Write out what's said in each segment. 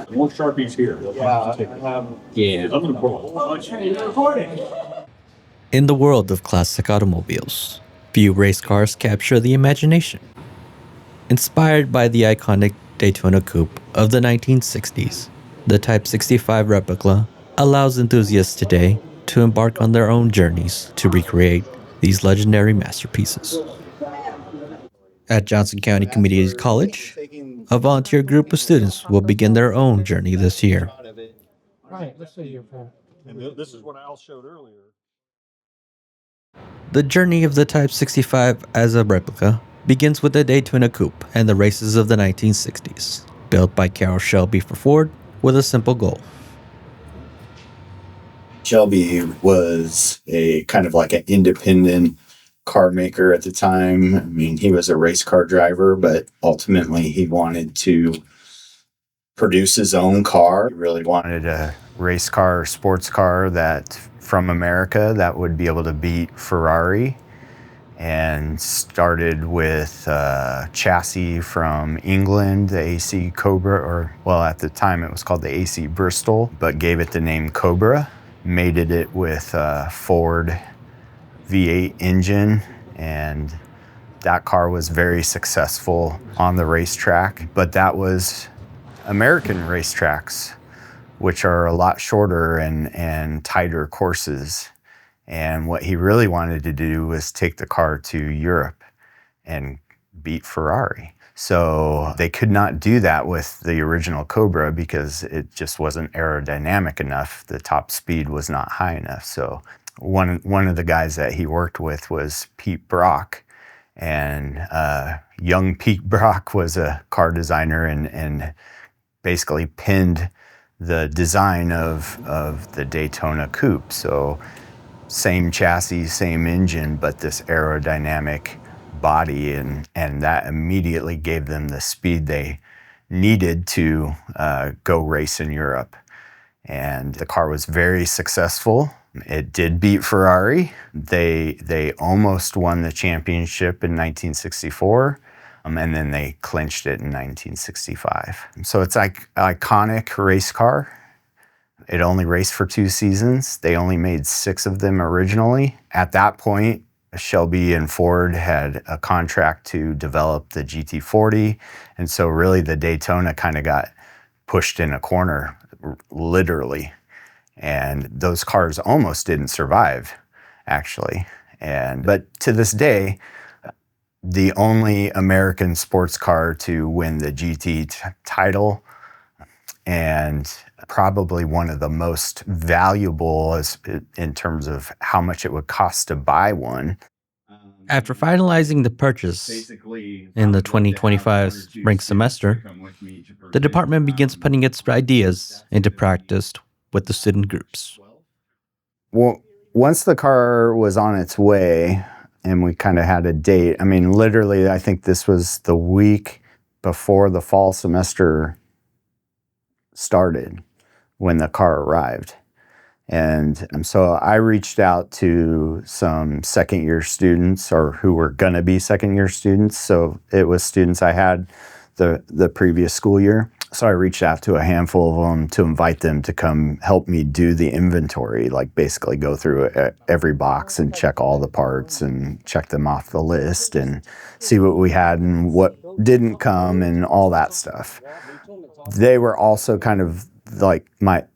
More Sharpies here. Yeah. I'm going to pour a whole bunch in. In the world of classic automobiles, few race cars capture the imagination. Inspired by the iconic Daytona Coupe of the 1960s, the Type 65 Replica allows enthusiasts today to embark on their own journeys to recreate these legendary masterpieces. At Johnson County Community College, a volunteer group of students will begin their own journey this year. Right, let's see your phone. And this is what Al showed earlier. The journey of the Type 65 as a replica begins with the Daytona Coupe and the races of the 1960s, built by Carroll Shelby for Ford with a simple goal. Shelby was a kind of like an independent car maker at the time. I mean, he was a race car driver, but ultimately he wanted to produce his own car. He really wanted a race car, sports car that from America that would be able to beat Ferrari, and started with a chassis from England, the AC Cobra, or well, at the time it was called the AC Bristol, but gave it the name Cobra. Mated it with a Ford V8 engine, and that car was very successful on the racetrack. But that was American racetracks, which are a lot shorter and tighter courses. And what he really wanted to do was take the car to Europe and beat Ferrari. So they could not do that with the original Cobra because it just wasn't aerodynamic enough. The top speed was not high enough. So one of the guys that he worked with was Pete Brock. And young Pete Brock was a car designer and basically pinned the design of the Daytona Coupe. So same chassis, same engine, but this aerodynamic body, and that immediately gave them the speed they needed to go race in Europe. And the car was very successful. It did beat Ferrari. They almost won the championship in 1964, and then they clinched it in 1965. So it's like an iconic race car. It only raced for 2 seasons. They only made 6 of them originally. At that point, Shelby and Ford had a contract to develop the GT40. And so really the Daytona kind of got pushed in a corner, literally. And those cars almost didn't survive, actually. But to this day, the only American sports car to win the GT title, and probably one of the most valuable in terms of how much it would cost to buy one. After finalizing the purchase in the 2025 spring semester, the department begins putting its ideas into practice with the student groups. Well, once the car was on its way and we kind of had a date, I mean, literally, I think this was the week before the fall semester started when the car arrived. And so I reached out to some second-year students, or who were going to be second-year students. So it was students I had the previous school year. So I reached out to a handful of them to invite them to come help me do the inventory, like basically go through every box and check all the parts and check them off the list and see what we had and what didn't come and all that stuff. They were also kind of like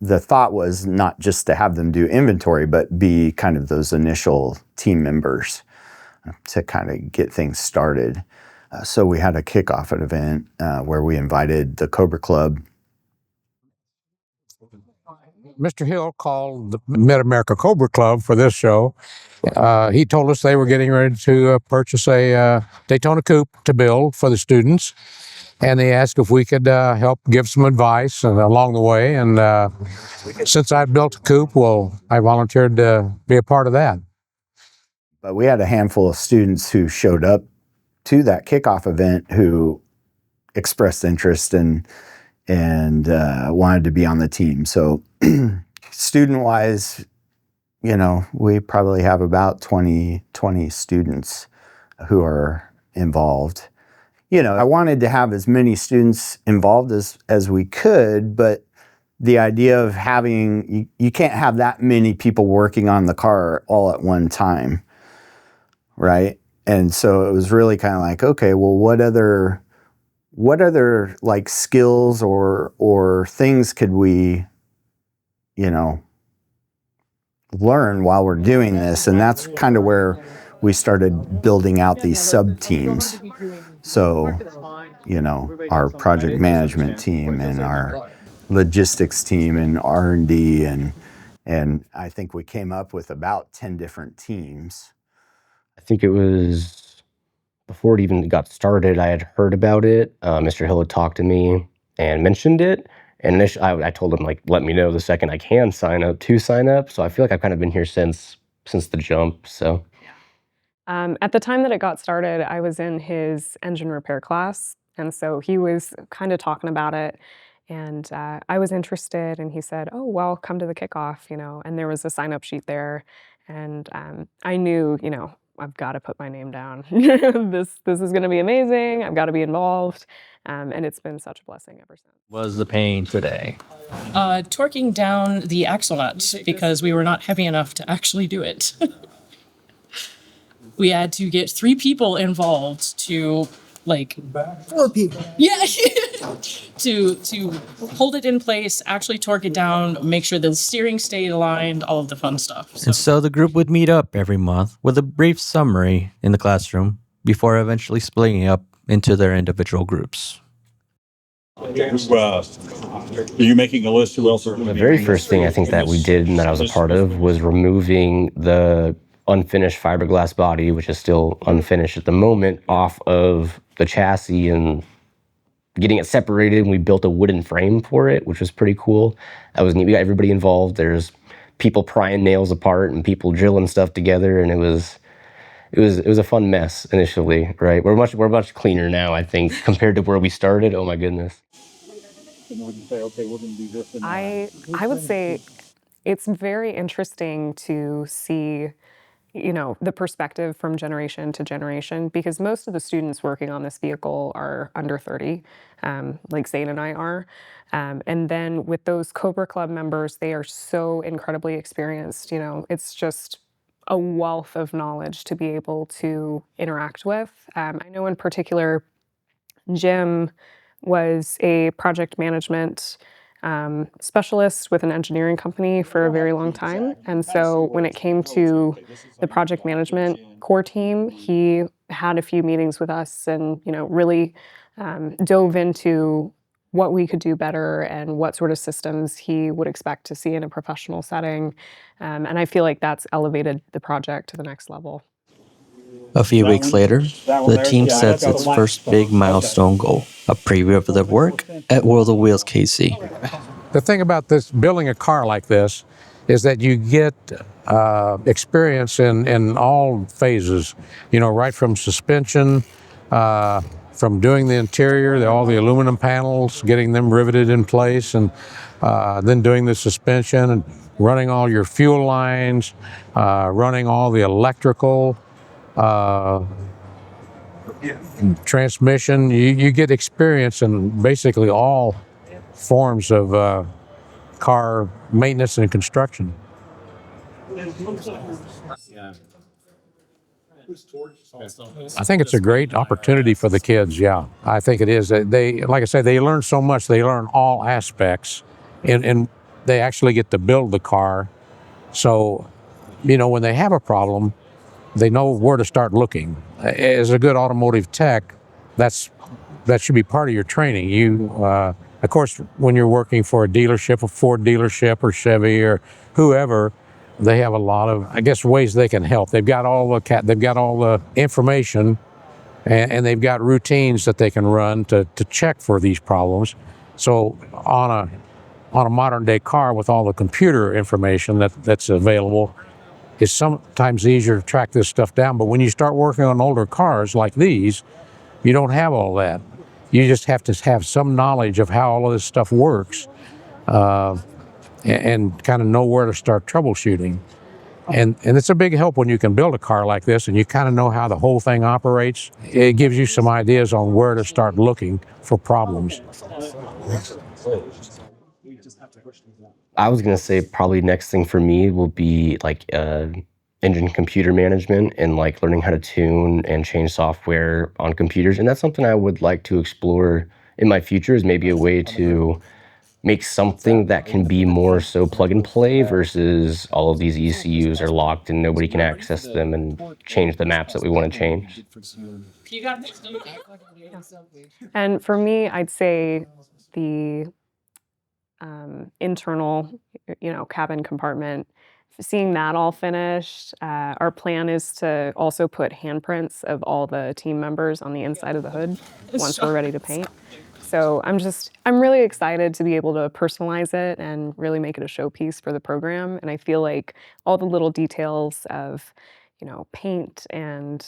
the thought was not just to have them do inventory, but be kind of those initial team members to kind of get things started. So we had a kickoff event where we invited the Cobra Club. Mr. Hill called the Mid-America Cobra Club for this show. He told us they were getting ready to purchase a Daytona Coupe to build for the students. And they asked if we could help give some advice along the way. And since I built a coupe, well, I volunteered to be a part of that. But we had a handful of students who showed up to that kickoff event who expressed interest and wanted to be on the team. So student-wise, we probably have about 20 students who are involved. I wanted to have as many students involved as we could, but the idea of having, you can't have that many people working on the car all at one time, right? And so it was really kind of like, okay, well, what other like skills or things could we, learn while we're doing this? And that's kind of where we started building out these sub teams. So, our project management team and our logistics team and R&D and I think we came up with about 10 different teams. I think it was before it even got started, I had heard about it. Mr. Hill had talked to me and mentioned it. And initially, I told him, like, let me know the second I can sign up. So I feel like I've kind of been here since the jump. So at the time that it got started, I was in his engine repair class. And so he was kind of talking about it. And I was interested. And he said, oh, well, come to the kickoff, and there was a sign up sheet there. And I knew, I've got to put my name down. This is going to be amazing. I've got to be involved. And it's been such a blessing ever since. Was the pain today? Torquing down the axle nut because we were not heavy enough to actually do it. We had to get 3 people involved to 4 people. Yeah, to hold it in place, actually torque it down, make sure the steering stayed aligned, all of the fun stuff. And so the group would meet up every month with a brief summary in the classroom before eventually splitting up into their individual groups. Are you making a list? Who else? the very first thing I think that we did and that I was a part of was removing the unfinished fiberglass body, which is still unfinished at the moment, off of the chassis and getting it separated. And we built a wooden frame for it, which was pretty cool. That was neat. We got everybody involved. There's people prying nails apart and people drilling stuff together, and it was a fun mess initially, right? We're much cleaner now, I think, compared to where we started. Oh my goodness. I would say it's very interesting to see, the perspective from generation to generation, because most of the students working on this vehicle are under 30, like Zane and I are. And then with those Cobra Club members, they are so incredibly experienced. It's just a wealth of knowledge to be able to interact with. I know in particular, Jim was a project management specialist with an engineering company for a very long time. And so when it came to the project management core team, he had a few meetings with us and, really dove into what we could do better and what sort of systems he would expect to see in a professional setting. And I feel like that's elevated the project to the next level. A few weeks later, the team sets its first big milestone goal, a preview of their work at World of Wheels KC. The thing about this, building a car like this, is that you get experience in all phases, right from suspension, from doing the interior, all the aluminum panels, getting them riveted in place, and then doing the suspension and running all your fuel lines, running all the electrical, transmission. You get experience in basically all forms of car maintenance and construction. I think it's a great opportunity for the kids. Yeah, I think it is. They, like I said, they learn so much. They learn all aspects, and they actually get to build the car. So, when they have a problem, they know where to start looking. As a good automotive tech, that should be part of your training. You, of course, when you're working for a dealership, a Ford dealership or Chevy or whoever, they have a lot of, ways they can help. They've got all the information, and they've got routines that they can run to check for these problems. So on a modern day car with all the computer information that's available, it's sometimes easier to track this stuff down. But when you start working on older cars like these, you don't have all that. You just have to have some knowledge of how all of this stuff works, and kind of know where to start troubleshooting. And it's a big help when you can build a car like this and you kind of know how the whole thing operates. It gives you some ideas on where to start looking for problems. I was gonna say probably next thing for me will be like engine computer management and like learning how to tune and change software on computers. And that's something I would like to explore in my future, is maybe a way to make something that can be more so plug and play versus all of these ECUs are locked and nobody can access them and change the maps that we want to change. You got this. And for me, I'd say the internal, cabin compartment, seeing that all finished. Our plan is to also put handprints of all the team members on the inside of the hood once we're ready to paint. So I'm really excited to be able to personalize it and really make it a showpiece for the program. And I feel like all the little details of, paint and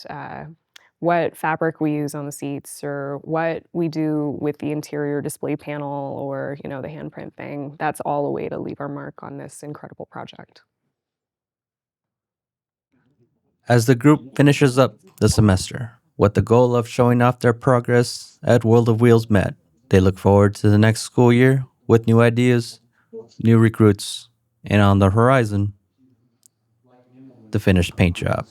what fabric we use on the seats, or what we do with the interior display panel, or, the handprint thing, that's all a way to leave our mark on this incredible project. As the group finishes up the semester with the goal of showing off their progress at World of Wheels met, they look forward to the next school year with new ideas, new recruits, and on the horizon, the finished paint job.